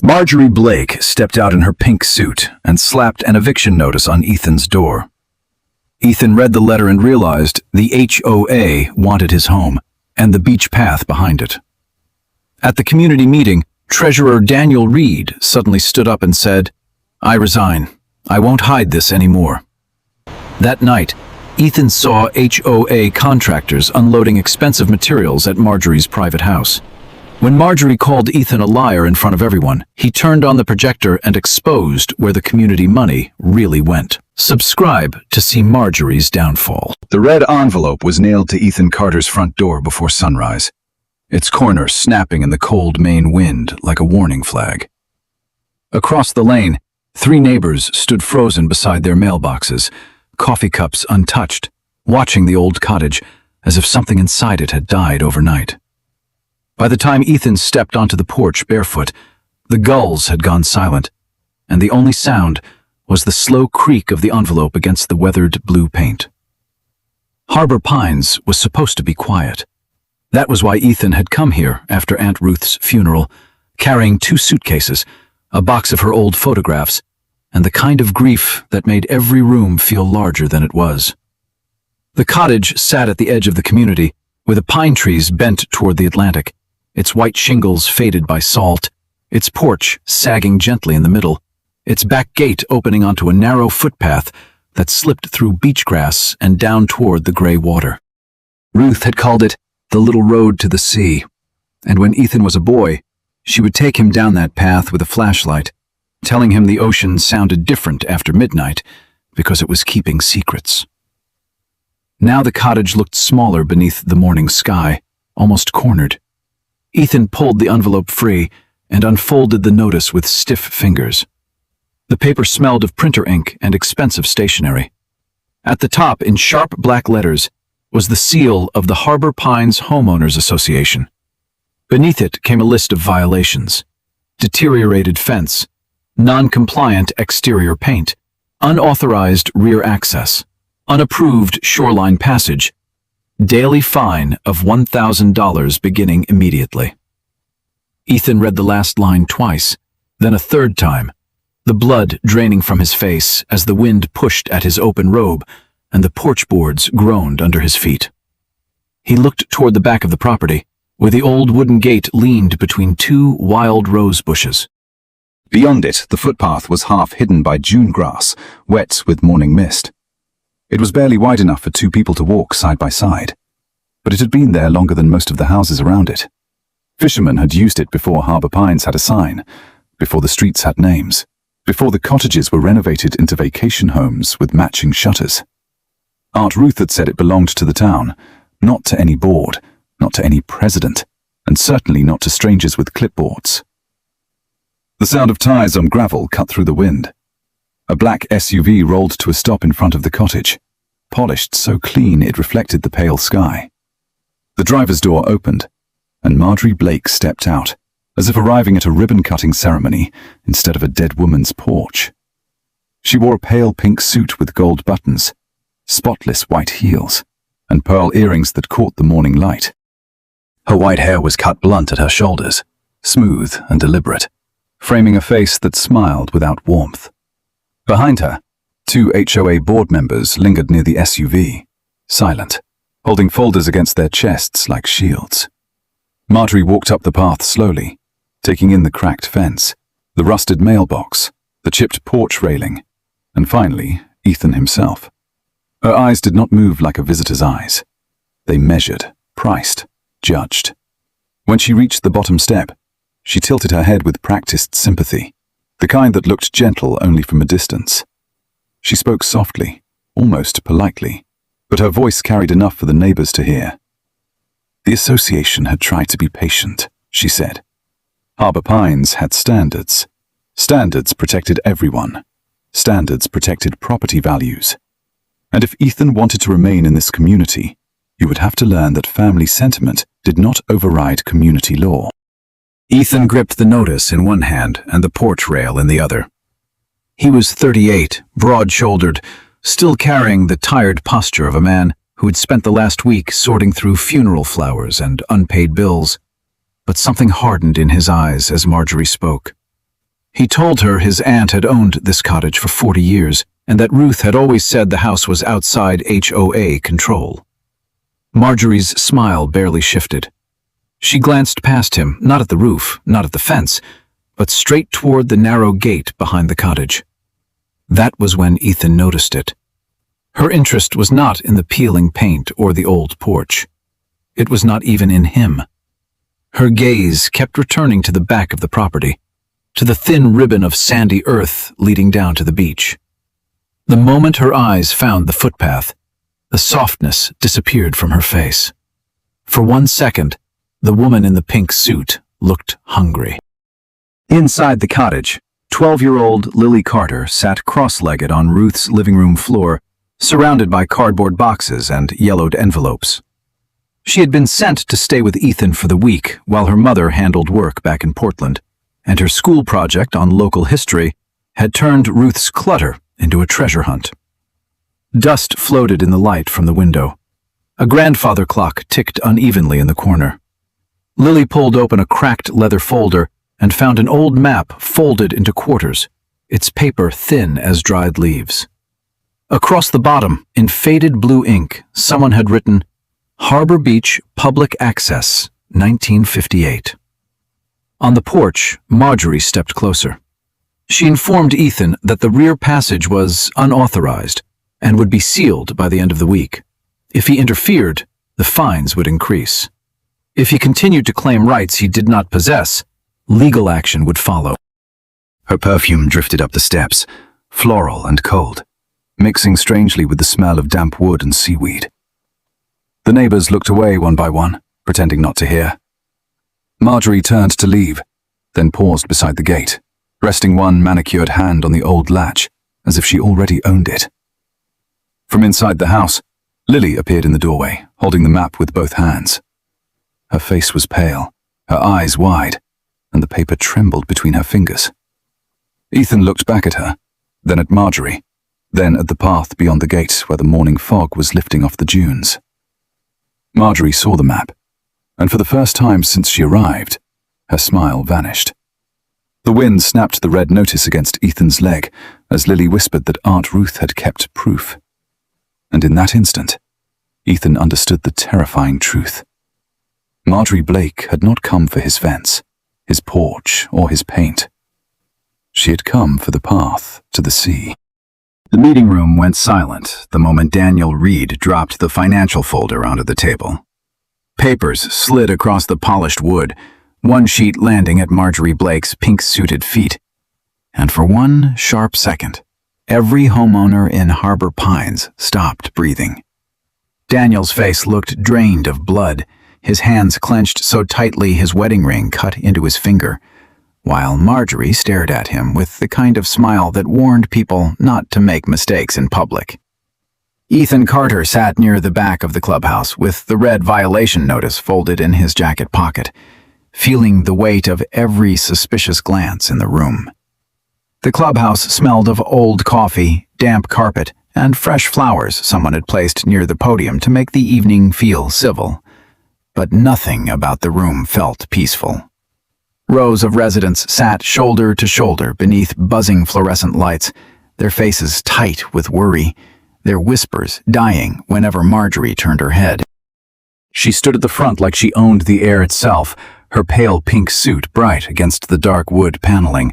Marjorie Blake stepped out in her pink suit and slapped an eviction notice on Ethan's door. Ethan read the letter and realized the HOA wanted his home and the beach path behind it. At the community meeting, Treasurer Daniel Reed suddenly stood up and said, "I resign. I won't hide this anymore." That night, Ethan saw HOA contractors unloading expensive materials at Marjorie's private house. When Marjorie called Ethan a liar in front of everyone, he turned on the projector and exposed where the community money really went. Subscribe to see Marjorie's downfall. The red envelope was nailed to Ethan Carter's front door before sunrise, its corners snapping in the cold Maine wind like a warning flag. Across the lane, 3 neighbors stood frozen beside their mailboxes, coffee cups untouched, watching the old cottage as if something inside it had died overnight. By the time Ethan stepped onto the porch barefoot, the gulls had gone silent, and the only sound was the slow creak of the envelope against the weathered blue paint. Harbor Pines was supposed to be quiet. That was why Ethan had come here after Aunt Ruth's funeral, carrying 2 suitcases, a box of her old photographs, and the kind of grief that made every room feel larger than it was. The cottage sat at the edge of the community, with the pine trees bent toward the Atlantic, its white shingles faded by salt, its porch sagging gently in the middle, its back gate opening onto a narrow footpath that slipped through beach grass and down toward the gray water. Ruth had called it the little road to the sea, and when Ethan was a boy, she would take him down that path with a flashlight, telling him the ocean sounded different after midnight because it was keeping secrets. Now the cottage looked smaller beneath the morning sky, almost cornered. Ethan pulled the envelope free and unfolded the notice with stiff fingers. The paper smelled of printer ink and expensive stationery. At the top, in sharp black letters, was the seal of the Harbor Pines Homeowners Association. Beneath it came a list of violations: deteriorated fence, non-compliant exterior paint, unauthorized rear access, unapproved shoreline passage, daily fine of $1,000 beginning immediately. Ethan read the last line twice, then a third time, the blood draining from his face as the wind pushed at his open robe and the porch boards groaned under his feet. He looked toward the back of the property, where the old wooden gate leaned between 2 wild rose bushes. Beyond it, the footpath was half hidden by June grass, wet with morning mist. It was barely wide enough for 2 people to walk side by side, but it had been there longer than most of the houses around it. Fishermen had used it before Harbor Pines had a sign, before the streets had names, before the cottages were renovated into vacation homes with matching shutters. Aunt Ruth had said it belonged to the town, not to any board, not to any president, and certainly not to strangers with clipboards. The sound of tires on gravel cut through the wind. A black SUV rolled to a stop in front of the cottage, polished so clean it reflected the pale sky. The driver's door opened, and Marjorie Blake stepped out, as if arriving at a ribbon-cutting ceremony instead of a dead woman's porch. She wore a pale pink suit with gold buttons, spotless white heels, and pearl earrings that caught the morning light. Her white hair was cut blunt at her shoulders, smooth and deliberate, framing a face that smiled without warmth. Behind her, 2 HOA board members lingered near the SUV, silent, holding folders against their chests like shields. Marjorie walked up the path slowly, taking in the cracked fence, the rusted mailbox, the chipped porch railing, and finally, Ethan himself. Her eyes did not move like a visitor's eyes. They measured, priced, judged. When she reached the bottom step, she tilted her head with practiced sympathy, the kind that looked gentle only from a distance. She spoke softly, almost politely, but her voice carried enough for the neighbors to hear. The association had tried to be patient, she said. Harbor Pines had standards. Standards protected everyone. Standards protected property values. And if Ethan wanted to remain in this community, he would have to learn that family sentiment did not override community law. Ethan gripped the notice in one hand and the porch rail in the other. He was 38, broad-shouldered, still carrying the tired posture of a man who had spent the last week sorting through funeral flowers and unpaid bills. But something hardened in his eyes as Marjorie spoke. He told her his aunt had owned this cottage for 40 years, and that Ruth had always said the house was outside HOA control. Marjorie's smile barely shifted. She glanced past him, not at the roof, not at the fence, but straight toward the narrow gate behind the cottage. That was when Ethan noticed it. Her interest was not in the peeling paint or the old porch. It was not even in him. Her gaze kept returning to the back of the property, to the thin ribbon of sandy earth leading down to the beach. The moment her eyes found the footpath, the softness disappeared from her face. For 1 second, the woman in the pink suit looked hungry. Inside the cottage, 12-year-old Lily Carter sat cross-legged on Ruth's living room floor, surrounded by cardboard boxes and yellowed envelopes. She had been sent to stay with Ethan for the week while her mother handled work back in Portland, and her school project on local history had turned Ruth's clutter into a treasure hunt. Dust floated in the light from the window. A grandfather clock ticked unevenly in the corner. Lily pulled open a cracked leather folder and found an old map folded into quarters, its paper thin as dried leaves. Across the bottom, in faded blue ink, someone had written, "Harbor Beach Public Access, 1958. On the porch, Marjorie stepped closer. She informed Ethan that the rear passage was unauthorized and would be sealed by the end of the week. If he interfered, the fines would increase. If he continued to claim rights he did not possess, legal action would follow. Her perfume drifted up the steps, floral and cold, mixing strangely with the smell of damp wood and seaweed. The neighbors looked away one by one, pretending not to hear. Marjorie turned to leave, then paused beside the gate, resting one manicured hand on the old latch, as if she already owned it. From inside the house, Lily appeared in the doorway, holding the map with both hands. Her face was pale, her eyes wide, and the paper trembled between her fingers. Ethan looked back at her, then at Marjorie, then at the path beyond the gate where the morning fog was lifting off the dunes. Marjorie saw the map, and for the first time since she arrived, her smile vanished. The wind snapped the red notice against Ethan's leg as Lily whispered that Aunt Ruth had kept proof. And in that instant, Ethan understood the terrifying truth. Marjorie Blake had not come for his fence, his porch, or his paint. She had come for the path to the sea. The meeting room went silent the moment Daniel Reed dropped the financial folder onto the table. Papers slid across the polished wood, one sheet landing at Marjorie Blake's pink-suited feet. And for one sharp second, every homeowner in Harbor Pines stopped breathing. Daniel's face looked drained of blood, his hands clenched so tightly his wedding ring cut into his finger, while Marjorie stared at him with the kind of smile that warned people not to make mistakes in public. Ethan Carter sat near the back of the clubhouse with the red violation notice folded in his jacket pocket, feeling the weight of every suspicious glance in the room. The clubhouse smelled of old coffee, damp carpet, and fresh flowers someone had placed near the podium to make the evening feel civil. But nothing about the room felt peaceful. Rows of residents sat shoulder to shoulder beneath buzzing fluorescent lights, their faces tight with worry, their whispers dying whenever Marjorie turned her head. She stood at the front like she owned the air itself, her pale pink suit bright against the dark wood paneling,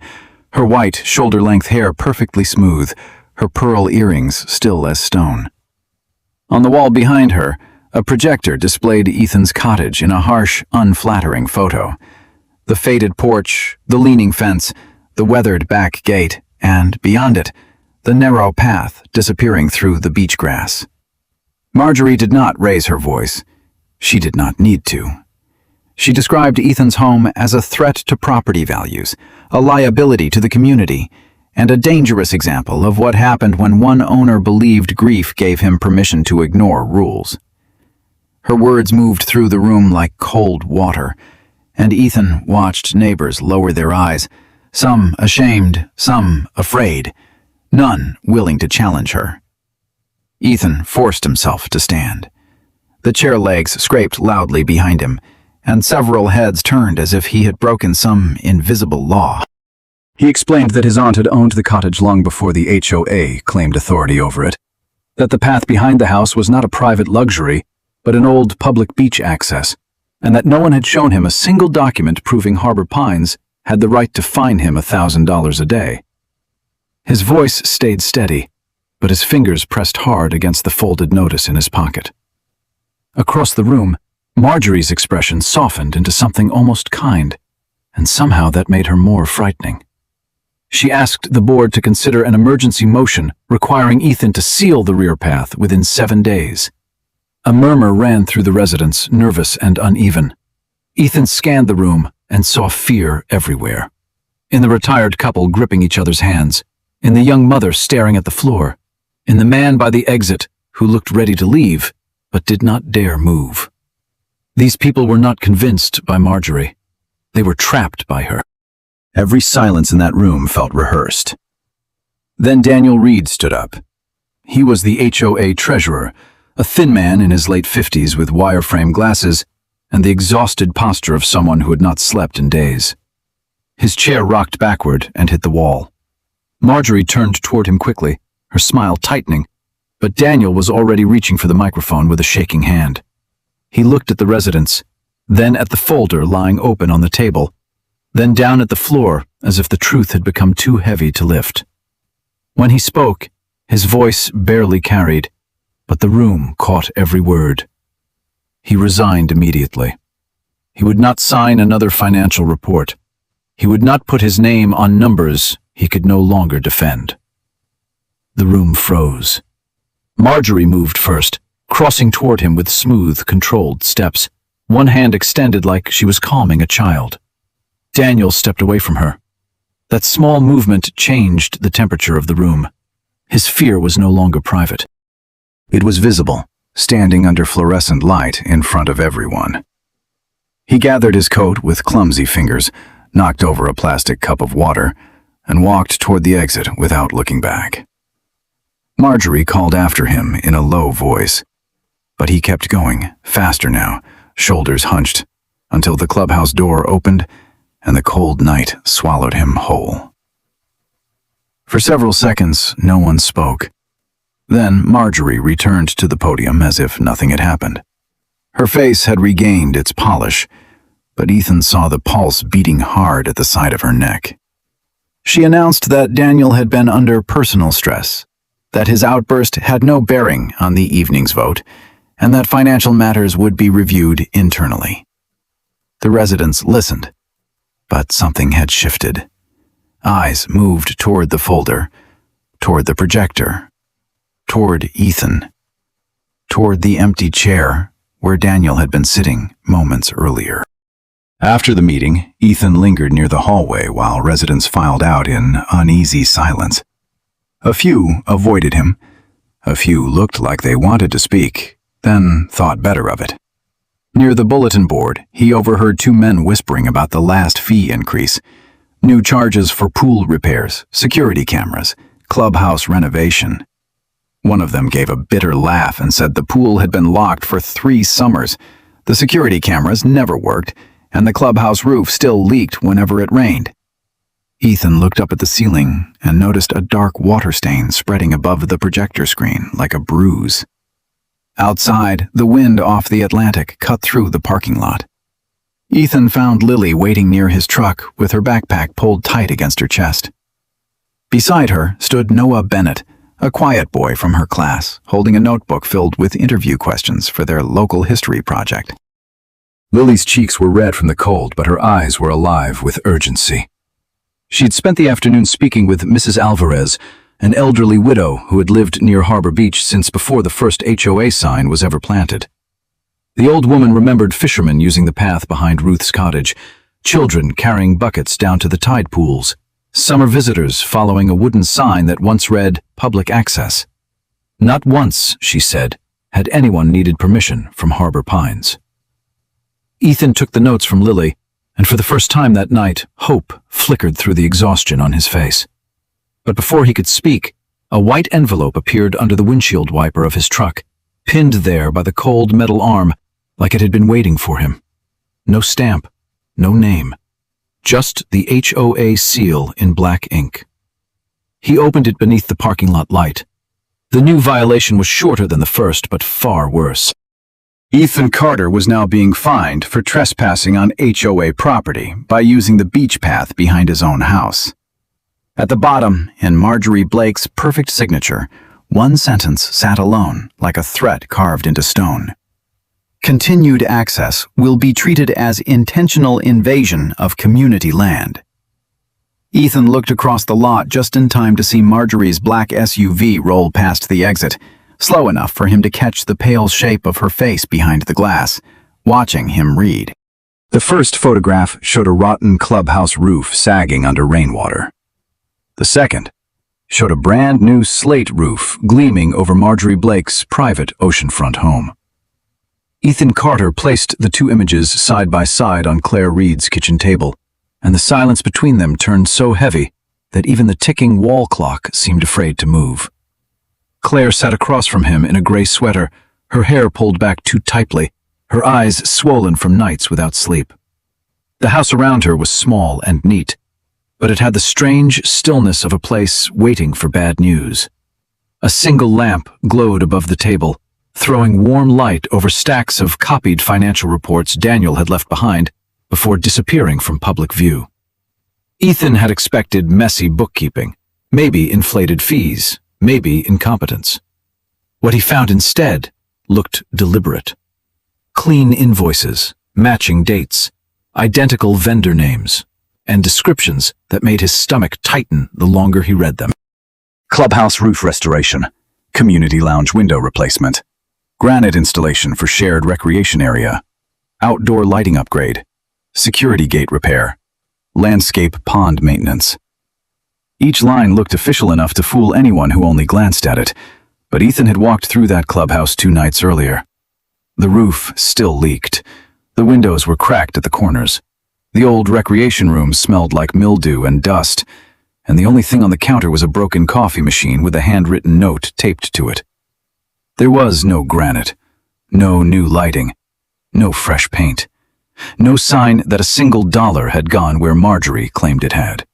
her white shoulder-length hair perfectly smooth, her pearl earrings still as stone. On the wall behind her, a projector displayed Ethan's cottage in a harsh, unflattering photo. The faded porch, the leaning fence, the weathered back gate, and, beyond it, the narrow path disappearing through the beach grass. Marjorie did not raise her voice. She did not need to. She described Ethan's home as a threat to property values, a liability to the community, and a dangerous example of what happened when one owner believed grief gave him permission to ignore rules. Her words moved through the room like cold water, and Ethan watched neighbors lower their eyes, some ashamed, some afraid, none willing to challenge her. Ethan forced himself to stand. The chair legs scraped loudly behind him, and several heads turned as if he had broken some invisible law. He explained that his aunt had owned the cottage long before the HOA claimed authority over it, that the path behind the house was not a private luxury, but an old public beach access, and that no one had shown him a single document proving Harbor Pines had the right to fine him $1,000 a day. His voice stayed steady, but his fingers pressed hard against the folded notice in his pocket. Across the room, Marjorie's expression softened into something almost kind, and somehow that made her more frightening. She asked the board to consider an emergency motion requiring Ethan to seal the rear path within 7 days. A murmur ran through the residence, nervous and uneven. Ethan scanned the room and saw fear everywhere. In the retired couple gripping each other's hands, in the young mother staring at the floor, in the man by the exit who looked ready to leave, but did not dare move. These people were not convinced by Marjorie. They were trapped by her. Every silence in that room felt rehearsed. Then Daniel Reed stood up. He was the HOA treasurer, a thin man in his late 50s with wireframe glasses and the exhausted posture of someone who had not slept in days. His chair rocked backward and hit the wall. Marjorie turned toward him quickly, her smile tightening, but Daniel was already reaching for the microphone with a shaking hand. He looked at the residents, then at the folder lying open on the table, then down at the floor as if the truth had become too heavy to lift. When he spoke, his voice barely carried, but the room caught every word. He resigned immediately. He would not sign another financial report. He would not put his name on numbers he could no longer defend. The room froze. Marjorie moved first, crossing toward him with smooth, controlled steps, one hand extended like she was calming a child. Daniel stepped away from her. That small movement changed the temperature of the room. His fear was no longer private. It was visible, standing under fluorescent light in front of everyone. He gathered his coat with clumsy fingers, knocked over a plastic cup of water, and walked toward the exit without looking back. Marjorie called after him in a low voice, but he kept going, faster now, shoulders hunched, until the clubhouse door opened and the cold night swallowed him whole. For several seconds, no one spoke. Then Marjorie returned to the podium as if nothing had happened. Her face had regained its polish, but Ethan saw the pulse beating hard at the side of her neck. She announced that Daniel had been under personal stress, that his outburst had no bearing on the evening's vote, and that financial matters would be reviewed internally. The residents listened, but something had shifted. Eyes moved toward the folder, toward the projector, toward Ethan, toward the empty chair where Daniel had been sitting moments earlier. After the meeting, Ethan lingered near the hallway while residents filed out in uneasy silence. A few avoided him. A few looked like they wanted to speak, then thought better of it. Near the bulletin board, he overheard two men whispering about the last fee increase, new charges for pool repairs, security cameras, clubhouse renovation. One of them gave a bitter laugh and said the pool had been locked for 3 summers, the security cameras never worked, and the clubhouse roof still leaked whenever it rained. Ethan looked up at the ceiling and noticed a dark water stain spreading above the projector screen like a bruise. Outside, the wind off the Atlantic cut through the parking lot. Ethan found Lily waiting near his truck with her backpack pulled tight against her chest. Beside her stood Noah Bennett, a quiet boy from her class, holding a notebook filled with interview questions for their local history project. Lily's cheeks were red from the cold, but her eyes were alive with urgency. She'd spent the afternoon speaking with Mrs. Alvarez, an elderly widow who had lived near Harbor Beach since before the first HOA sign was ever planted. The old woman remembered fishermen using the path behind Ruth's cottage, children carrying buckets down to the tide pools, summer visitors following a wooden sign that once read, "Public Access." Not once, she said, had anyone needed permission from Harbor Pines. Ethan took the notes from Lily, and for the first time that night, hope flickered through the exhaustion on his face. But before he could speak, a white envelope appeared under the windshield wiper of his truck, pinned there by the cold metal arm, like it had been waiting for him. No stamp, no name, just the HOA seal in black ink. He opened it beneath the parking lot light. The new violation was shorter than the first, but far worse. Ethan Carter was now being fined for trespassing on HOA property by using the beach path behind his own house. At the bottom, in Marjorie Blake's perfect signature, one sentence sat alone, like a threat carved into stone. Continued access will be treated as intentional invasion of community land. Ethan looked across the lot just in time to see Marjorie's black SUV roll past the exit, slow enough for him to catch the pale shape of her face behind the glass, watching him read. The first photograph showed a rotten clubhouse roof sagging under rainwater. The second showed a brand new slate roof gleaming over Marjorie Blake's private oceanfront home. Ethan Carter placed the two images side by side on Claire Reed's kitchen table, and the silence between them turned so heavy that even the ticking wall clock seemed afraid to move. Claire sat across from him in a gray sweater, her hair pulled back too tightly, her eyes swollen from nights without sleep. The house around her was small and neat, but it had the strange stillness of a place waiting for bad news. A single lamp glowed above the table, throwing warm light over stacks of copied financial reports Daniel had left behind before disappearing from public view. Ethan had expected messy bookkeeping, maybe inflated fees, maybe incompetence. What he found instead looked deliberate. Clean invoices, matching dates, identical vendor names, and descriptions that made his stomach tighten the longer he read them. Clubhouse roof restoration, community lounge window replacement, granite installation for shared recreation area, outdoor lighting upgrade, security gate repair, landscape pond maintenance. Each line looked official enough to fool anyone who only glanced at it, but Ethan had walked through that clubhouse 2 nights earlier. The roof still leaked. The windows were cracked at the corners. The old recreation room smelled like mildew and dust, and the only thing on the counter was a broken coffee machine with a handwritten note taped to it. There was no granite, no new lighting, no fresh paint, no sign that a single dollar had gone where Marjorie claimed it had.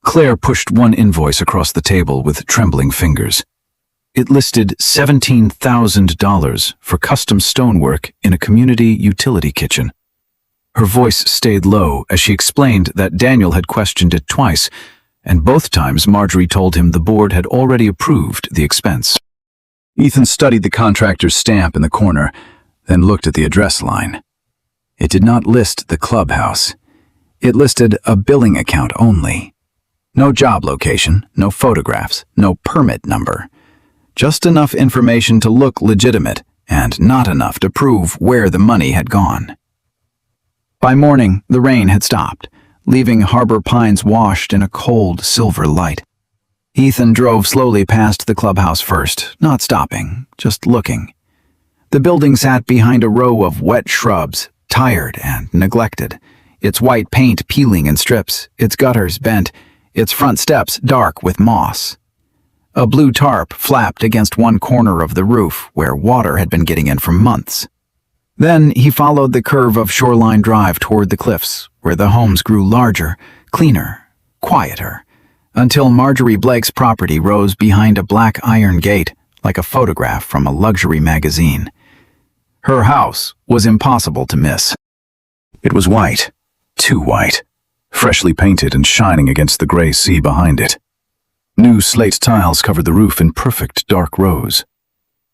Claire pushed one invoice across the table with trembling fingers. It listed $17,000 for custom stonework in a community utility kitchen. Her voice stayed low as she explained that Daniel had questioned it twice, and both times Marjorie told him the board had already approved the expense. Ethan studied the contractor's stamp in the corner, then looked at the address line. It did not list the clubhouse. It listed a billing account only. No job location, no photographs, no permit number. Just enough information to look legitimate, and not enough to prove where the money had gone. By morning, the rain had stopped, leaving Harbor Pines washed in a cold silver light. Ethan drove slowly past the clubhouse first, not stopping, just looking. The building sat behind a row of wet shrubs, tired and neglected, its white paint peeling in strips, its gutters bent, its front steps dark with moss. A blue tarp flapped against one corner of the roof where water had been getting in for months. Then he followed the curve of Shoreline Drive toward the cliffs, where the homes grew larger, cleaner, quieter, until Marjorie Blake's property rose behind a black iron gate like a photograph from a luxury magazine. Her house was impossible to miss. It was white, too white, freshly painted and shining against the gray sea behind it. New slate tiles covered the roof in perfect dark rows.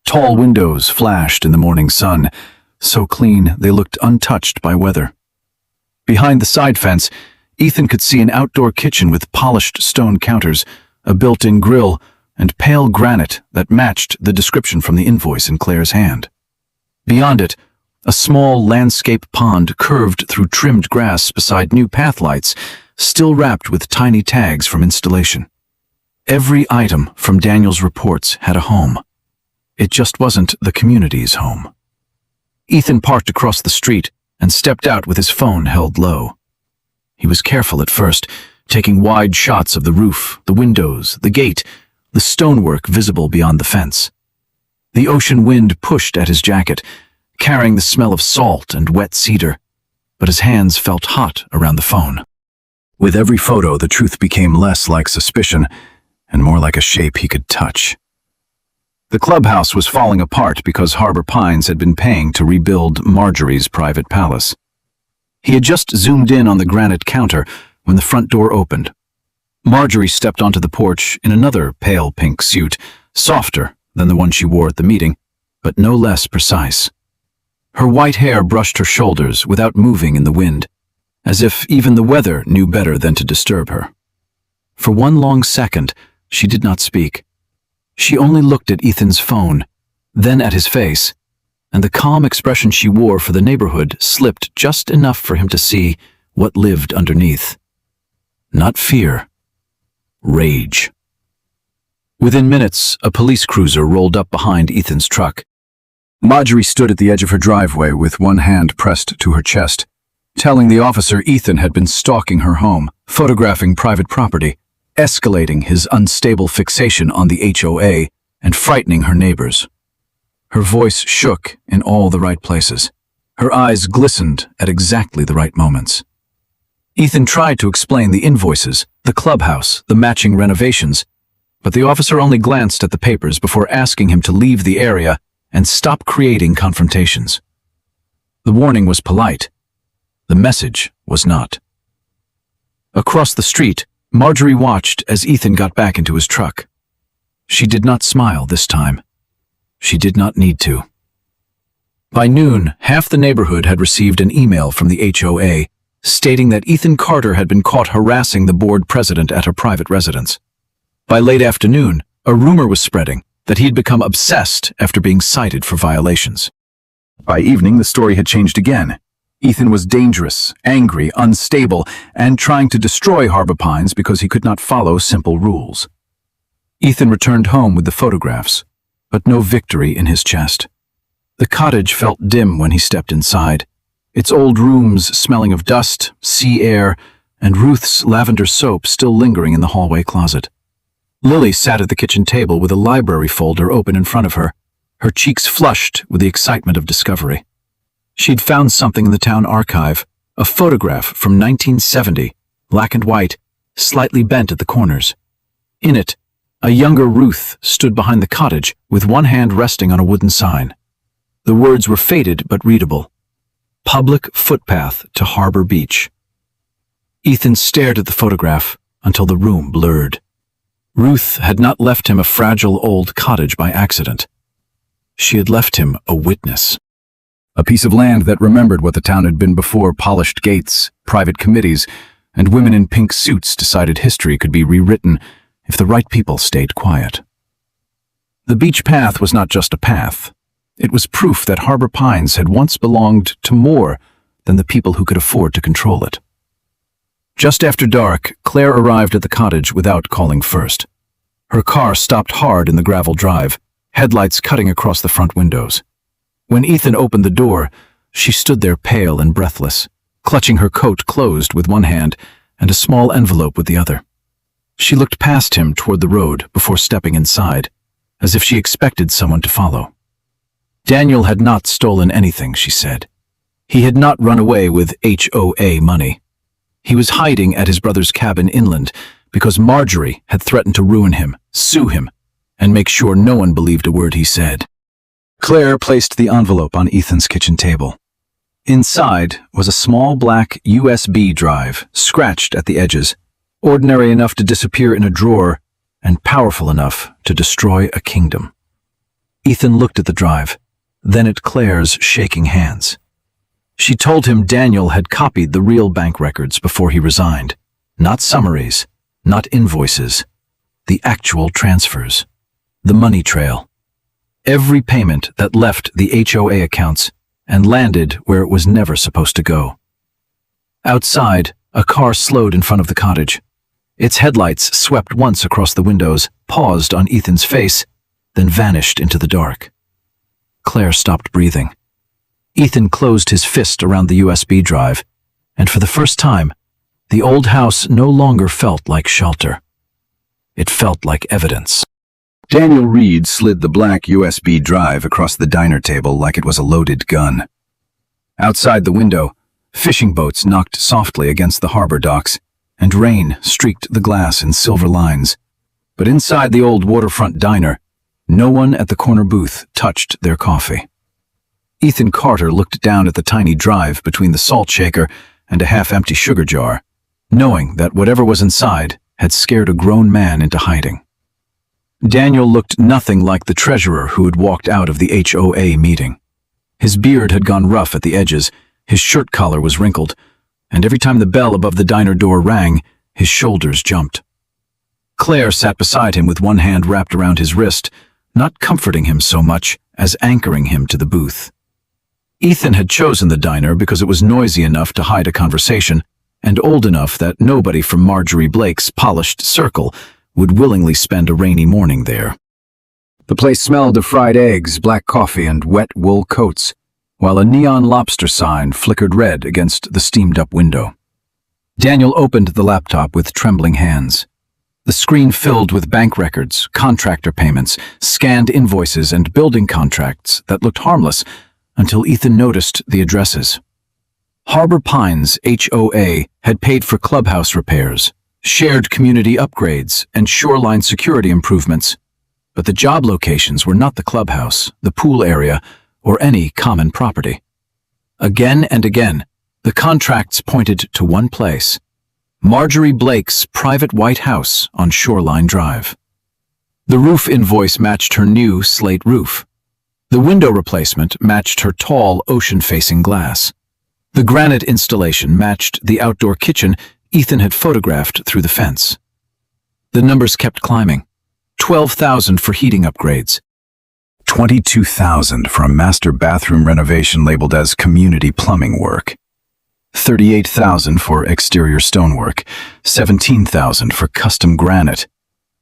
Tall windows flashed in the morning sun, so clean they looked untouched by weather. Behind the side fence, Ethan could see an outdoor kitchen with polished stone counters, a built-in grill, and pale granite that matched the description from the invoice in Claire's hand. Beyond it, a small landscape pond curved through trimmed grass beside new path lights, still wrapped with tiny tags from installation. Every item from Daniel's reports had a home. It just wasn't the community's home. Ethan parked across the street and stepped out with his phone held low. He was careful at first, taking wide shots of the roof, the windows, the gate, the stonework visible beyond the fence. The ocean wind pushed at his jacket, carrying the smell of salt and wet cedar, but his hands felt hot around the phone. With every photo, the truth became less like suspicion and more like a shape he could touch. The clubhouse was falling apart because Harbor Pines had been paying to rebuild Marjorie's private palace. He had just zoomed in on the granite counter when the front door opened. Marjorie stepped onto the porch in another pale pink suit, softer than the one she wore at the meeting, but no less precise. Her white hair brushed her shoulders without moving in the wind, as if even the weather knew better than to disturb her. For one long second, she did not speak. She only looked at Ethan's phone, then at his face, and the calm expression she wore for the neighborhood slipped just enough for him to see what lived underneath. Not fear. Rage. Within minutes, a police cruiser rolled up behind Ethan's truck. Marjorie stood at the edge of her driveway with one hand pressed to her chest, telling the officer Ethan had been stalking her home, photographing private property, escalating his unstable fixation on the HOA, and frightening her neighbors. Her voice shook in all the right places. Her eyes glistened at exactly the right moments. Ethan tried to explain the invoices, the clubhouse, the matching renovations, but the officer only glanced at the papers before asking him to leave the area and stop creating confrontations. The warning was polite. The message was not. Across the street, Marjorie watched as Ethan got back into his truck. She did not smile this time. She did not need to. By noon, half the neighborhood had received an email from the HOA stating that Ethan Carter had been caught harassing the board president at her private residence. By late afternoon, a rumor was spreading that he had become obsessed after being cited for violations. By evening, the story had changed again. Ethan was dangerous, angry, unstable, and trying to destroy Harbor Pines because he could not follow simple rules. Ethan returned home with the photographs, but no victory in his chest. The cottage felt dim when he stepped inside, its old rooms smelling of dust, sea air, and Ruth's lavender soap still lingering in the hallway closet. Lily sat at the kitchen table with a library folder open in front of her, her cheeks flushed with the excitement of discovery. She'd found something in the town archive, a photograph from 1970, black and white, slightly bent at the corners. In it, a younger Ruth stood behind the cottage with one hand resting on a wooden sign. The words were faded but readable. Public footpath to Harbor Beach. Ethan stared at the photograph until the room blurred. Ruth had not left him a fragile old cottage by accident. She had left him a witness. A piece of land that remembered what the town had been before polished gates, private committees, and women in pink suits decided history could be rewritten if the right people stayed quiet. The beach path was not just a path. It was proof that Harbor Pines had once belonged to more than the people who could afford to control it. Just after dark, Claire arrived at the cottage without calling first. Her car stopped hard in the gravel drive, headlights cutting across the front windows. When Ethan opened the door, she stood there pale and breathless, clutching her coat closed with one hand and a small envelope with the other. She looked past him toward the road before stepping inside, as if she expected someone to follow. Daniel had not stolen anything, she said. He had not run away with HOA money. He was hiding at his brother's cabin inland because Marjorie had threatened to ruin him, sue him, and make sure no one believed a word he said. Claire placed the envelope on Ethan's kitchen table. Inside was a small black USB drive, scratched at the edges, ordinary enough to disappear in a drawer and powerful enough to destroy a kingdom. Ethan looked at the drive, then at Claire's shaking hands. She told him Daniel had copied the real bank records before he resigned. Not summaries, not invoices, the actual transfers, the money trail. Every payment that left the HOA accounts and landed where it was never supposed to go. Outside, a car slowed in front of the cottage. Its headlights swept once across the windows, paused on Ethan's face, then vanished into the dark. Claire stopped breathing. Ethan closed his fist around the USB drive, and for the first time, the old house no longer felt like shelter. It felt like evidence. Daniel Reed slid the black USB drive across the diner table like it was a loaded gun. Outside the window, fishing boats knocked softly against the harbor docks, and rain streaked the glass in silver lines. But inside the old waterfront diner, no one at the corner booth touched their coffee. Ethan Carter looked down at the tiny drive between the salt shaker and a half-empty sugar jar, knowing that whatever was inside had scared a grown man into hiding. Daniel looked nothing like the treasurer who had walked out of the HOA meeting. His beard had gone rough at the edges, his shirt collar was wrinkled, and every time the bell above the diner door rang, his shoulders jumped. Claire sat beside him with one hand wrapped around his wrist, not comforting him so much as anchoring him to the booth. Ethan had chosen the diner because it was noisy enough to hide a conversation and old enough that nobody from Marjorie Blake's polished circle would willingly spend a rainy morning there. The place smelled of fried eggs, black coffee, and wet wool coats, while a neon lobster sign flickered red against the steamed-up window. Daniel opened the laptop with trembling hands. The screen filled with bank records, contractor payments, scanned invoices, and building contracts that looked harmless until Ethan noticed the addresses. Harbor Pines HOA had paid for clubhouse repairs, shared community upgrades, and shoreline security improvements, but the job locations were not the clubhouse, the pool area, or any common property. Again and again, the contracts pointed to one place: Marjorie Blake's private white house on Shoreline Drive. The roof invoice matched her new slate roof. The window replacement matched her tall, ocean-facing glass. The granite installation matched the outdoor kitchen Ethan had photographed through the fence. The numbers kept climbing. $12,000 for heating upgrades. $22,000 for a master bathroom renovation labeled as community plumbing work. $38,000 for exterior stonework. $17,000 for custom granite.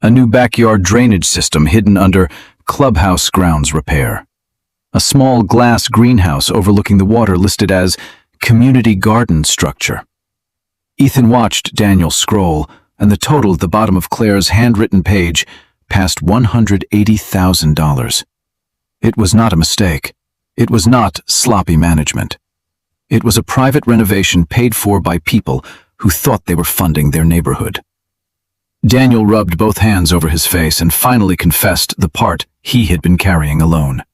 A new backyard drainage system hidden under clubhouse grounds repair. A small glass greenhouse overlooking the water listed as community garden structure. Ethan watched Daniel scroll, and the total at the bottom of Claire's handwritten page passed $180,000. It was not a mistake. It was not sloppy management. It was a private renovation paid for by people who thought they were funding their neighborhood. Daniel rubbed both hands over his face and finally confessed the part he had been carrying alone.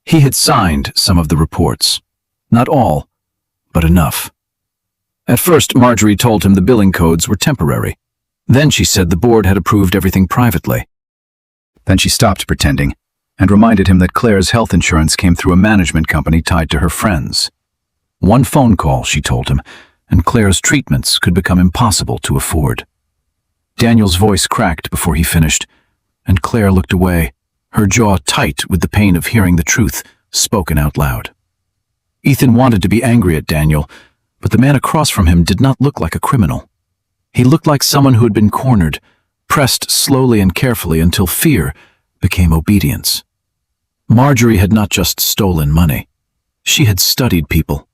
He had signed some of the reports. Not all, but enough. At first, Marjorie told him the billing codes were temporary. Then she said the board had approved everything privately. Then she stopped pretending and reminded him that Claire's health insurance came through a management company tied to her friends. One phone call, she told him, and Claire's treatments could become impossible to afford. Daniel's voice cracked before he finished, and Claire looked away, her jaw tight with the pain of hearing the truth spoken out loud. Ethan wanted to be angry at Daniel, but the man across from him did not look like a criminal. He looked like someone who had been cornered, pressed slowly and carefully until fear became obedience. Marjorie had not just stolen money. She had studied people.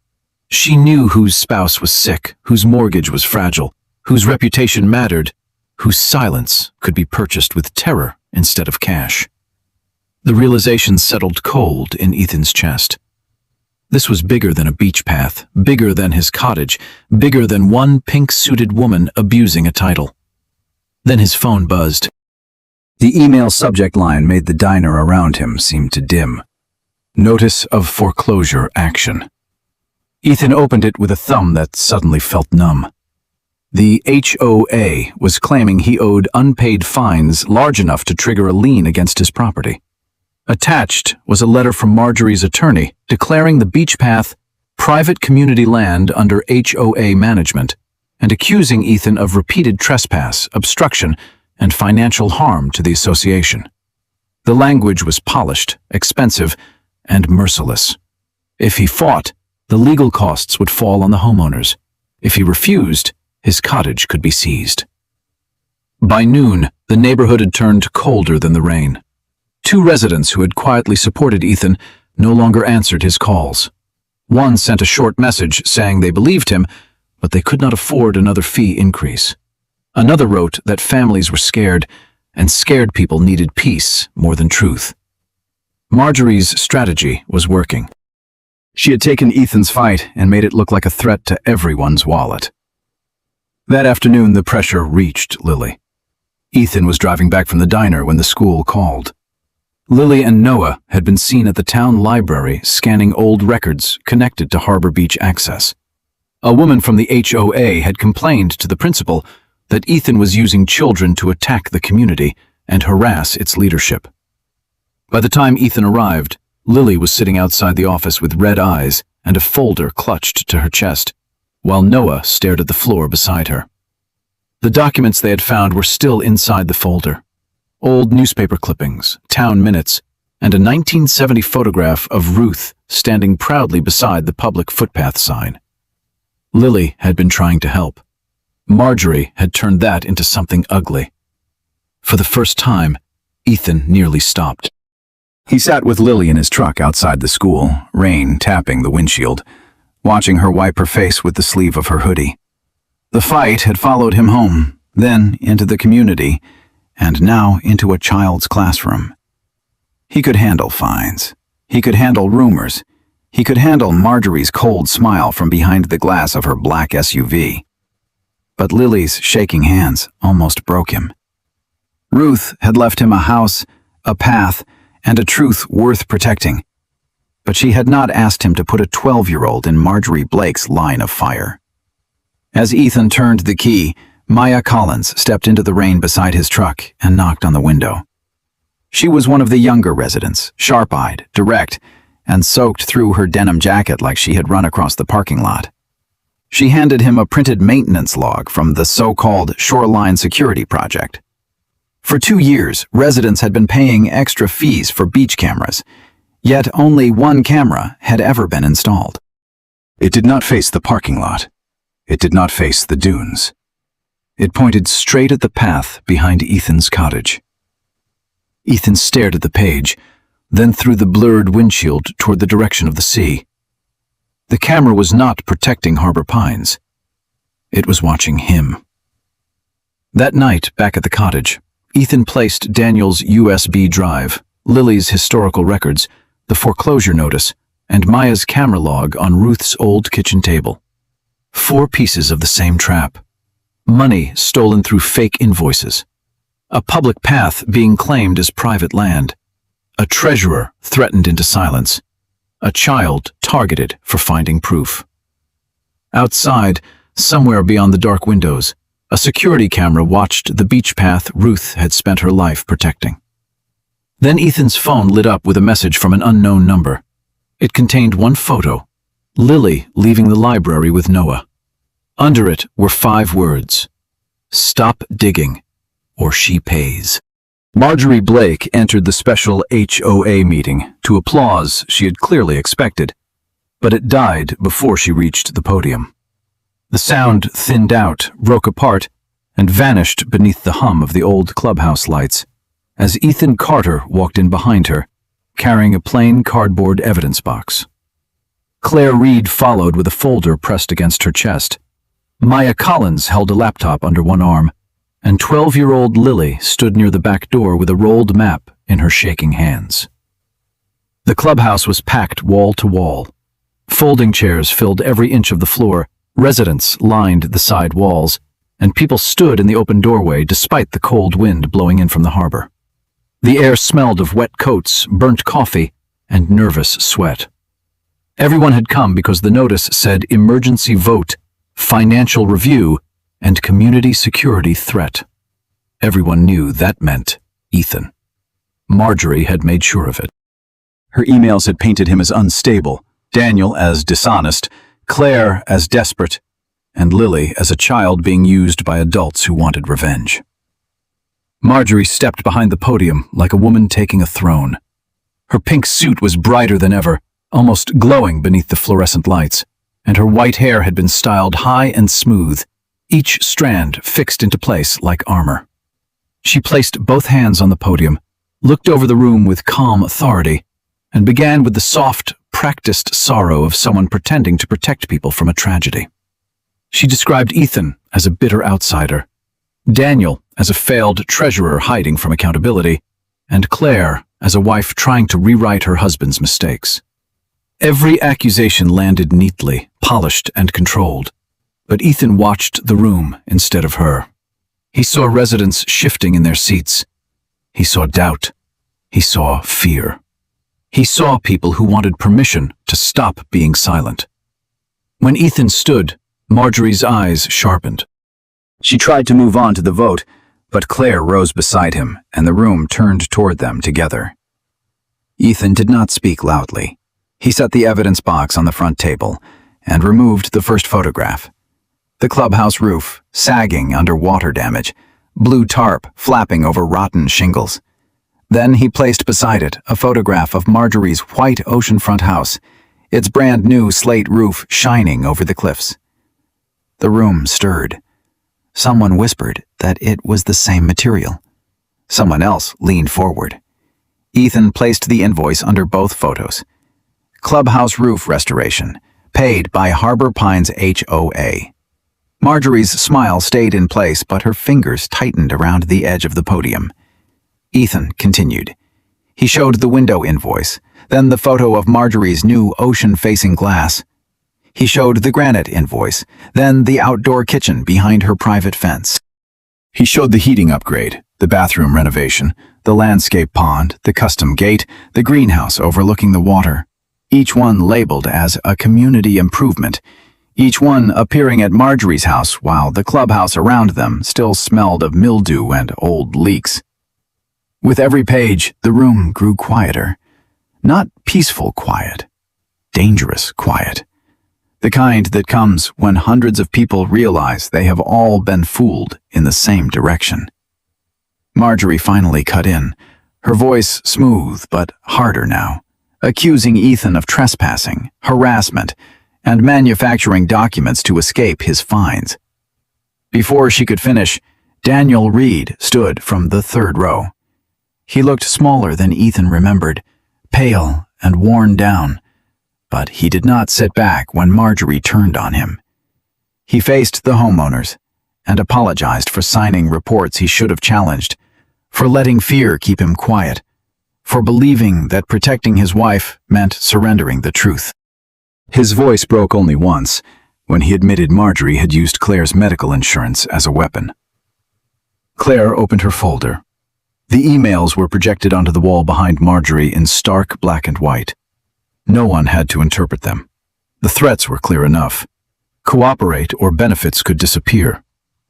She knew whose spouse was sick, whose mortgage was fragile, whose reputation mattered, whose silence could be purchased with terror instead of cash. The realization settled cold in Ethan's chest. This was bigger than a beach path, bigger than his cottage, bigger than one pink-suited woman abusing a title. Then his phone buzzed. The email subject line made the diner around him seem to dim. Notice of foreclosure action. Ethan opened it with a thumb that suddenly felt numb. The HOA was claiming he owed unpaid fines large enough to trigger a lien against his property. Attached was a letter from Marjorie's attorney declaring the beach path private community land under HOA management and accusing Ethan of repeated trespass, obstruction, and financial harm to the association. The language was polished, expensive, and merciless. If he fought, the legal costs would fall on the homeowners. If he refused, his cottage could be seized. By noon, the neighborhood had turned colder than the rain. Two residents who had quietly supported Ethan no longer answered his calls. One sent a short message saying they believed him, but they could not afford another fee increase. Another wrote that families were scared, and scared people needed peace more than truth. Marjorie's strategy was working. She had taken Ethan's fight and made it look like a threat to everyone's wallet. That afternoon, the pressure reached Lily. Ethan was driving back from the diner when the school called. Lily and Noah had been seen at the town library scanning old records connected to Harbor Beach access. A woman from the HOA had complained to the principal that Ethan was using children to attack the community and harass its leadership. By the time Ethan arrived, Lily was sitting outside the office with red eyes and a folder clutched to her chest, while Noah stared at the floor beside her. The documents they had found were still inside the folder. Old newspaper clippings, town minutes, and a 1970 photograph of Ruth standing proudly beside the public footpath sign. Lily had been trying to help. Marjorie had turned that into something ugly. For the first time, Ethan nearly stopped. He sat with Lily in his truck outside the school, rain tapping the windshield, watching her wipe her face with the sleeve of her hoodie. The fight had followed him home, then into the community, and now into a child's classroom. He could handle fines. He could handle rumors. He could handle Marjorie's cold smile from behind the glass of her black SUV. But Lily's shaking hands almost broke him. Ruth had left him a house, a path, and a truth worth protecting. But she had not asked him to put a 12-year-old in Marjorie Blake's line of fire. As Ethan turned the key, Maya Collins stepped into the rain beside his truck and knocked on the window. She was one of the younger residents, sharp-eyed, direct, and soaked through her denim jacket like she had run across the parking lot. She handed him a printed maintenance log from the so-called Shoreline Security Project. For 2 years, residents had been paying extra fees for beach cameras, yet only one camera had ever been installed. It did not face the parking lot. It did not face the dunes. It pointed straight at the path behind Ethan's cottage. Ethan stared at the page, then through the blurred windshield toward the direction of the sea. The camera was not protecting Harbor Pines. It was watching him. That night, back at the cottage, Ethan placed Daniel's USB drive, Lily's historical records, the foreclosure notice, and Maya's camera log on Ruth's old kitchen table. 4 pieces of the same trap. Money stolen through fake invoices. A public path being claimed as private land. A treasurer threatened into silence. A child targeted for finding proof. Outside, somewhere beyond the dark windows, a security camera watched the beach path Ruth had spent her life protecting. Then Ethan's phone lit up with a message from an unknown number. It contained one photo, Lily leaving the library with Noah. Under it were 5 words: "Stop digging, or she pays." Marjorie Blake entered the special HOA meeting to applause she had clearly expected, but it died before she reached the podium. The sound thinned out, broke apart, and vanished beneath the hum of the old clubhouse lights as Ethan Carter walked in behind her, carrying a plain cardboard evidence box. Claire Reed followed with a folder pressed against her chest. Maya Collins held a laptop under one arm, and 12-year-old Lily stood near the back door with a rolled map in her shaking hands. The clubhouse was packed wall to wall. Folding chairs filled every inch of the floor, residents lined the side walls, and people stood in the open doorway despite the cold wind blowing in from the harbor. The air smelled of wet coats, burnt coffee, and nervous sweat. Everyone had come because the notice said emergency vote, financial review, and community security threat. Everyone knew that meant Ethan. Marjorie had made sure of it. Her emails had painted him as unstable, Daniel as dishonest, Claire as desperate, and Lily as a child being used by adults who wanted revenge. Marjorie stepped behind the podium like a woman taking a throne. Her pink suit was brighter than ever, almost glowing beneath the fluorescent lights, and her white hair had been styled high and smooth, each strand fixed into place like armor. She placed both hands on the podium, looked over the room with calm authority, and began with the soft, practiced sorrow of someone pretending to protect people from a tragedy. She described Ethan as a bitter outsider, Daniel as a failed treasurer hiding from accountability, and Claire as a wife trying to rewrite her husband's mistakes. Every accusation landed neatly, polished and controlled. But Ethan watched the room instead of her. He saw residents shifting in their seats. He saw doubt. He saw fear. He saw people who wanted permission to stop being silent. When Ethan stood, Marjorie's eyes sharpened. She tried to move on to the vote, but Claire rose beside him, and the room turned toward them together. Ethan did not speak loudly. He set the evidence box on the front table and removed the first photograph. The clubhouse roof, sagging under water damage, blue tarp flapping over rotten shingles. Then he placed beside it a photograph of Marjorie's white oceanfront house, its brand new slate roof shining over the cliffs. The room stirred. Someone whispered that it was the same material. Someone else leaned forward. Ethan placed the invoice under both photos. Clubhouse roof restoration, paid by Harbor Pines HOA. Marjorie's smile stayed in place, but her fingers tightened around the edge of the podium. Ethan continued. He showed the window invoice, then the photo of Marjorie's new ocean-facing glass. He showed the granite invoice, then the outdoor kitchen behind her private fence. He showed the heating upgrade, the bathroom renovation, the landscape pond, the custom gate, the greenhouse overlooking the water, each one labeled as a community improvement, each one appearing at Marjorie's house while the clubhouse around them still smelled of mildew and old leaks. With every page, the room grew quieter. Not peaceful quiet, dangerous quiet. The kind that comes when hundreds of people realize they have all been fooled in the same direction. Marjorie finally cut in, her voice smooth but harder now, accusing Ethan of trespassing, harassment, and manufacturing documents to escape his fines. Before she could finish, Daniel Reed stood from the third row. He looked smaller than Ethan remembered, pale and worn down, but he did not sit back when Marjorie turned on him. He faced the homeowners and apologized for signing reports he should have challenged, for letting fear keep him quiet, for believing that protecting his wife meant surrendering the truth. His voice broke only once, when he admitted Marjorie had used Claire's medical insurance as a weapon. Claire opened her folder. The emails were projected onto the wall behind Marjorie in stark black and white. No one had to interpret them. The threats were clear enough. Cooperate or benefits could disappear.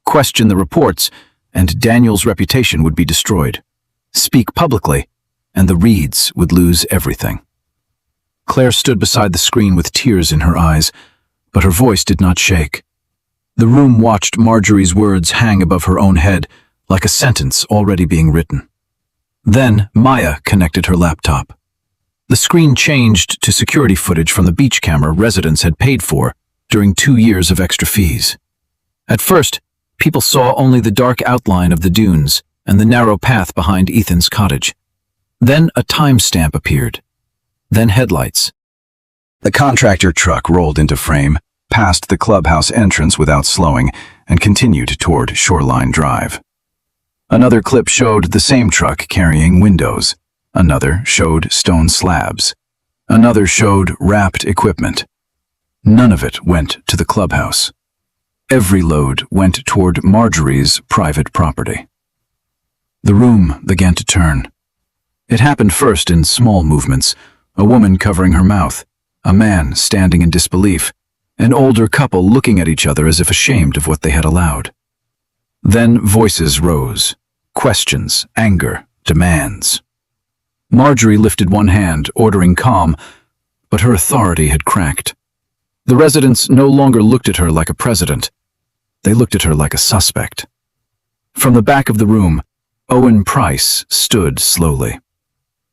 Question the reports, and Daniel's reputation would be destroyed. Speak publicly, and the Reeds would lose everything. Claire stood beside the screen with tears in her eyes, but her voice did not shake. The room watched Marjorie's words hang above her own head, like a sentence already being written. Then Maya connected her laptop. The screen changed to security footage from the beach camera residents had paid for during 2 years of extra fees. At first, people saw only the dark outline of the dunes and the narrow path behind Ethan's cottage. Then a timestamp appeared. Then headlights. The contractor truck rolled into frame, passed the clubhouse entrance without slowing, and continued toward Shoreline Drive. Another clip showed the same truck carrying windows. Another showed stone slabs. Another showed wrapped equipment. None of it went to the clubhouse. Every load went toward Marjorie's private property. The room began to turn. It happened first in small movements, a woman covering her mouth, a man standing in disbelief, an older couple looking at each other as if ashamed of what they had allowed. Then voices rose, questions, anger, demands. Marjorie lifted one hand, ordering calm, but her authority had cracked. The residents no longer looked at her like a president. They looked at her like a suspect. From the back of the room, Owen Price stood slowly.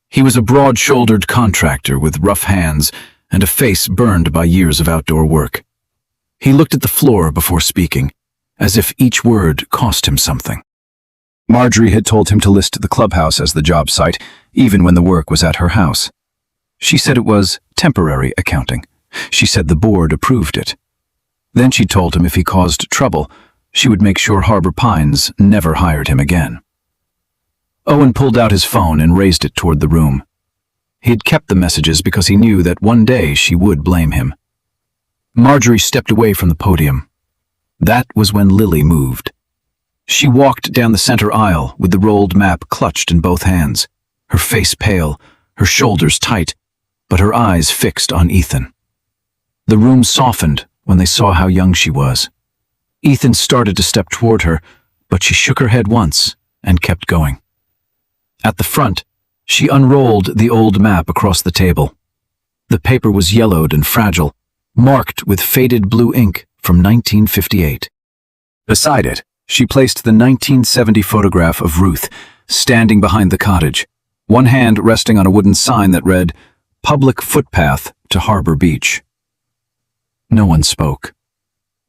He was a broad-shouldered contractor with rough hands and a face burned by years of outdoor work. He looked at the floor before speaking, as if each word cost him something. Marjorie had told him to list the clubhouse as the job site, even when the work was at her house. She said it was temporary accounting. She said the board approved it. Then she told him if he caused trouble, she would make sure Harbor Pines never hired him again. Owen pulled out his phone and raised it toward the room. He had kept the messages because he knew that one day she would blame him. Marjorie stepped away from the podium. That was when Lily moved. She walked down the center aisle with the rolled map clutched in both hands, her face pale, her shoulders tight, but her eyes fixed on Ethan. The room softened when they saw how young she was. Ethan started to step toward her, but she shook her head once and kept going. At the front, she unrolled the old map across the table. The paper was yellowed and fragile, marked with faded blue ink from 1958. Beside it, she placed the 1970 photograph of Ruth, standing behind the cottage, one hand resting on a wooden sign that read, "Public Footpath to Harbor Beach." No one spoke.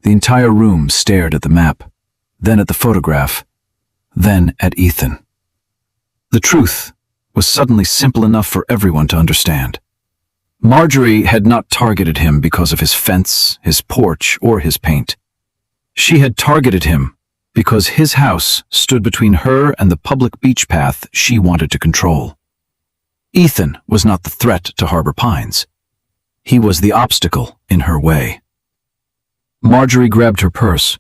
The entire room stared at the map, then at the photograph, then at Ethan. The truth was suddenly simple enough for everyone to understand. Marjorie had not targeted him because of his fence, his porch, or his paint. She had targeted him because his house stood between her and the public beach path she wanted to control. Ethan was not the threat to Harbor Pines. He was the obstacle in her way. Marjorie grabbed her purse.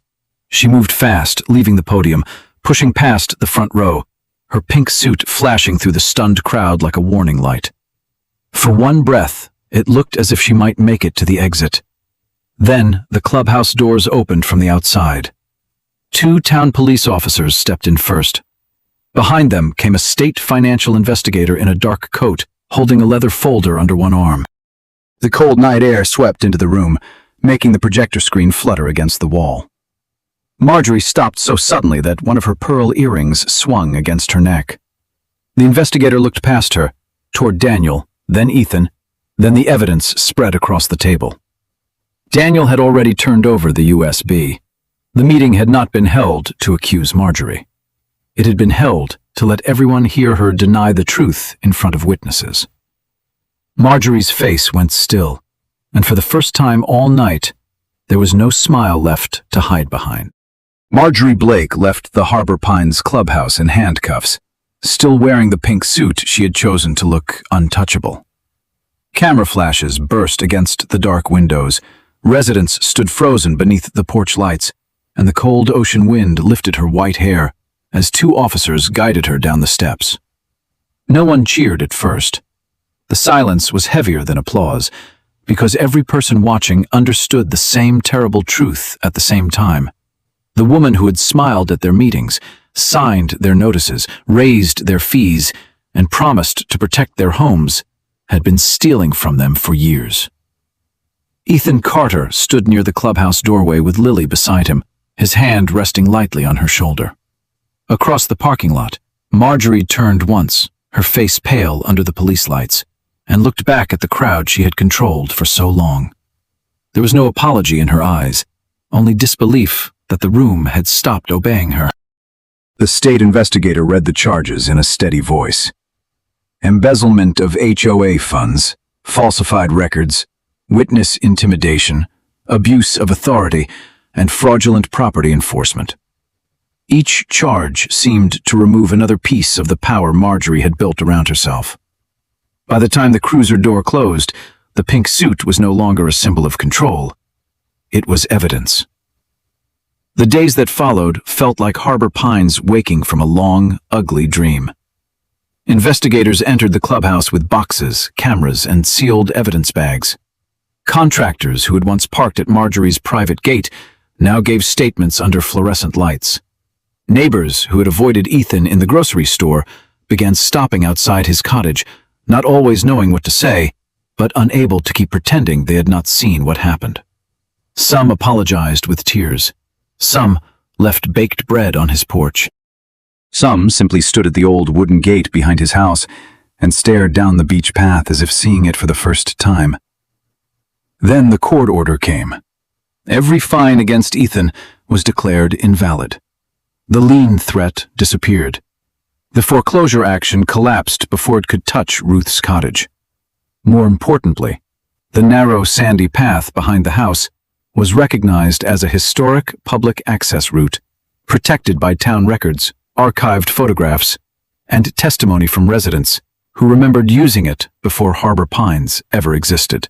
She moved fast, leaving the podium, pushing past the front row, her pink suit flashing through the stunned crowd like a warning light. For one breath, it looked as if she might make it to the exit. Then the clubhouse doors opened from the outside. 2 town police officers stepped in first. Behind them came a state financial investigator in a dark coat, holding a leather folder under one arm. The cold night air swept into the room, making the projector screen flutter against the wall. Marjorie stopped so suddenly that one of her pearl earrings swung against her neck. The investigator looked past her, toward Daniel, then Ethan, then the evidence spread across the table. Daniel had already turned over the USB. The meeting had not been held to accuse Marjorie. It had been held to let everyone hear her deny the truth in front of witnesses. Marjorie's face went still, and for the first time all night, there was no smile left to hide behind. Marjorie Blake left the Harbor Pines clubhouse in handcuffs, still wearing the pink suit she had chosen to look untouchable. Camera flashes burst against the dark windows, residents stood frozen beneath the porch lights, and the cold ocean wind lifted her white hair as 2 officers guided her down the steps. No one cheered at first. The silence was heavier than applause, because every person watching understood the same terrible truth at the same time. The woman who had smiled at their meetings, signed their notices, raised their fees, and promised to protect their homes, had been stealing from them for years. Ethan Carter stood near the clubhouse doorway with Lily beside him, his hand resting lightly on her shoulder. Across the parking lot, Marjorie turned once, her face pale under the police lights, and looked back at the crowd she had controlled for so long. There was no apology in her eyes, only disbelief that the room had stopped obeying her. The state investigator read the charges in a steady voice. Embezzlement of HOA funds, falsified records, witness intimidation, abuse of authority, and fraudulent property enforcement. Each charge seemed to remove another piece of the power Marjorie had built around herself. By the time the cruiser door closed, the pink suit was no longer a symbol of control. It was evidence. The days that followed felt like Harbor Pines waking from a long, ugly dream. Investigators entered the clubhouse with boxes, cameras, and sealed evidence bags. Contractors who had once parked at Marjorie's private gate now gave statements under fluorescent lights. Neighbors who had avoided Ethan in the grocery store began stopping outside his cottage, not always knowing what to say, but unable to keep pretending they had not seen what happened. Some apologized with tears. Some left baked bread on his porch. Some simply stood at the old wooden gate behind his house and stared down the beach path as if seeing it for the first time. Then the court order came. Every fine against Ethan was declared invalid. The lien threat disappeared. The foreclosure action collapsed before it could touch Ruth's cottage. More importantly, the narrow sandy path behind the house was recognized as a historic public access route, protected by town records, archived photographs, and testimony from residents who remembered using it before Harbor Pines ever existed.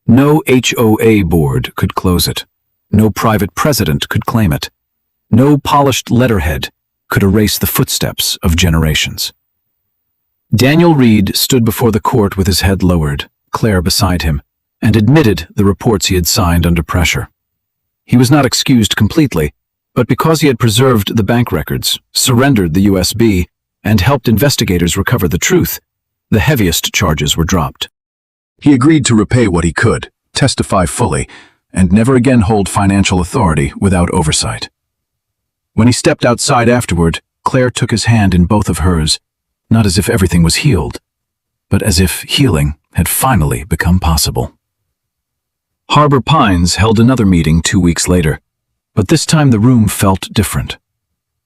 No HOA board could close it. No private president could claim it. No polished letterhead could erase the footsteps of generations. Daniel Reed stood before the court with his head lowered, Claire beside him, and admitted the reports he had signed under pressure. He was not excused completely, but because he had preserved the bank records, surrendered the USB, and helped investigators recover the truth, the heaviest charges were dropped. He agreed to repay what he could, testify fully, and never again hold financial authority without oversight. When he stepped outside afterward, Claire took his hand in both of hers, not as if everything was healed, but as if healing had finally become possible. Harbor Pines held another meeting 2 weeks later, but this time the room felt different.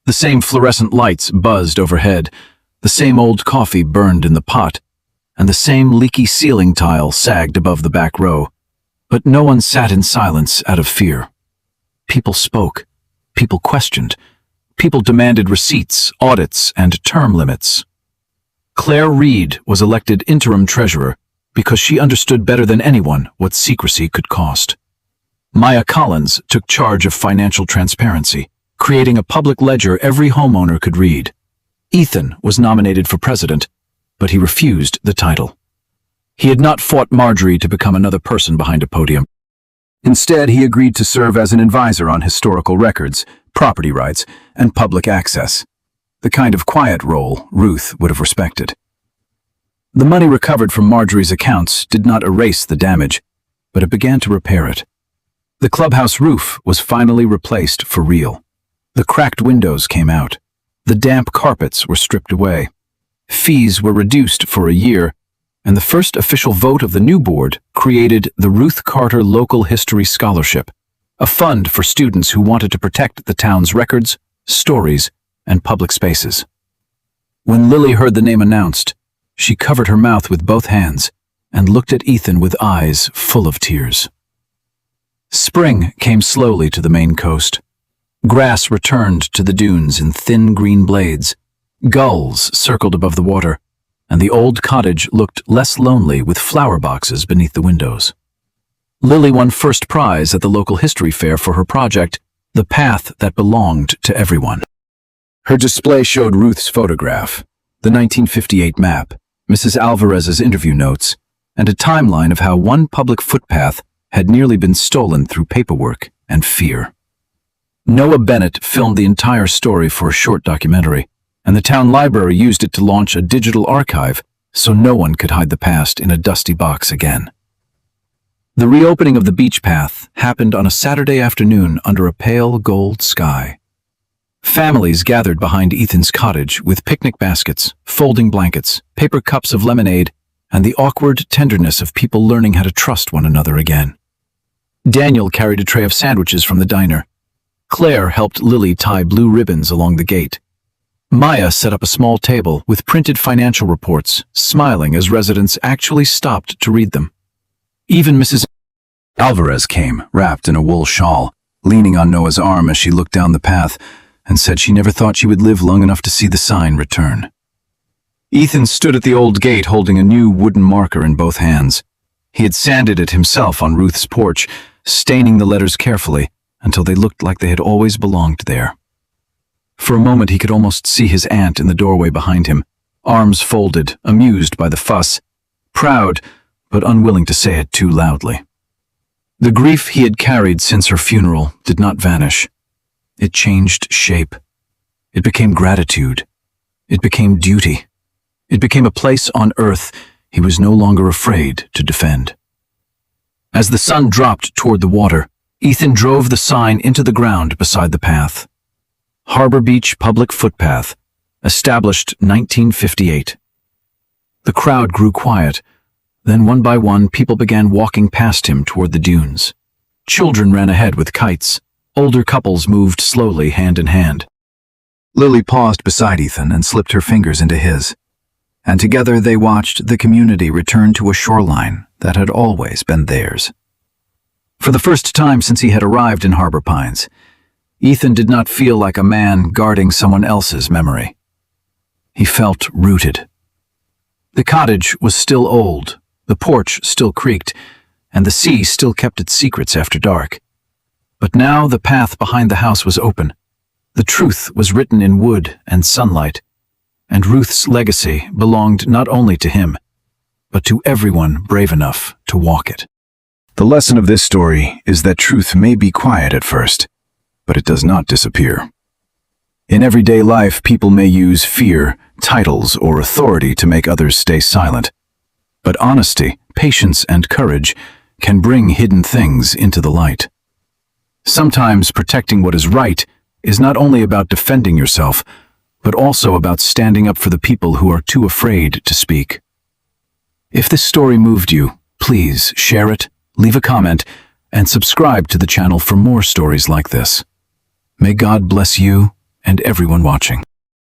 The same fluorescent lights buzzed overhead, the same old coffee burned in the pot, and the same leaky ceiling tile sagged above the back row, but no one sat in silence out of fear. People spoke, people questioned, people demanded receipts, audits, and term limits. Claire Reed was elected interim treasurer because she understood better than anyone what secrecy could cost. Maya Collins took charge of financial transparency, creating a public ledger every homeowner could read. Ethan was nominated for president, but he refused the title. He had not fought Marjorie to become another person behind a podium. Instead, he agreed to serve as an advisor on historical records, property rights, and public access, the kind of quiet role Ruth would have respected. The money recovered from Marjorie's accounts did not erase the damage, but it began to repair it. The clubhouse roof was finally replaced for real. The cracked windows came out. The damp carpets were stripped away. Fees were reduced for a year, and the first official vote of the new board created the Ruth Carter Local History Scholarship, a fund for students who wanted to protect the town's records, stories, and public spaces. When Lily heard the name announced, she covered her mouth with both hands and looked at Ethan with eyes full of tears. Spring came slowly to the Maine coast. Grass returned to the dunes in thin green blades. Gulls circled above the water, and the old cottage looked less lonely with flower boxes beneath the windows. Lily won first prize at the local history fair for her project, The Path That Belonged to Everyone. Her display showed Ruth's photograph, the 1958 map, Mrs. Alvarez's interview notes, and a timeline of how one public footpath had nearly been stolen through paperwork and fear. Noah Bennett filmed the entire story for a short documentary, and the town library used it to launch a digital archive so no one could hide the past in a dusty box again. The reopening of the beach path happened on a Saturday afternoon under a pale gold sky. Families gathered behind Ethan's cottage with picnic baskets, folding blankets, paper cups of lemonade, and the awkward tenderness of people learning how to trust one another again. Daniel carried a tray of sandwiches from the diner. Claire helped Lily tie blue ribbons along the gate. Maya set up a small table with printed financial reports, smiling as residents actually stopped to read them. Even Mrs. Alvarez came, wrapped in a wool shawl, leaning on Noah's arm as she looked down the path, and said she never thought she would live long enough to see the sign return. Ethan stood at the old gate holding a new wooden marker in both hands. He had sanded it himself on Ruth's porch, staining the letters carefully until they looked like they had always belonged there. For a moment he could almost see his aunt in the doorway behind him, arms folded, amused by the fuss, proud but unwilling to say it too loudly. The grief he had carried since her funeral did not vanish. It changed shape. It became gratitude. It became duty. It became a place on earth he was no longer afraid to defend. As the sun dropped toward the water, Ethan drove the sign into the ground beside the path. Harbor Beach Public Footpath, established 1958. The crowd grew quiet. Then one by one, people began walking past him toward the dunes. Children ran ahead with kites. Older couples moved slowly, hand in hand. Lily paused beside Ethan and slipped her fingers into his. And together they watched the community return to a shoreline that had always been theirs. For the first time since he had arrived in Harbor Pines, Ethan did not feel like a man guarding someone else's memory. He felt rooted. The cottage was still old, the porch still creaked, and the sea still kept its secrets after dark. But now the path behind the house was open. The truth was written in wood and sunlight, and Ruth's legacy belonged not only to him, but to everyone brave enough to walk it. The lesson of this story is that truth may be quiet at first, but it does not disappear. In everyday life, people may use fear, titles, or authority to make others stay silent. But honesty, patience, and courage can bring hidden things into the light. Sometimes protecting what is right is not only about defending yourself, but also about standing up for the people who are too afraid to speak. If this story moved you, please share it, leave a comment, and subscribe to the channel for more stories like this. May God bless you and everyone watching.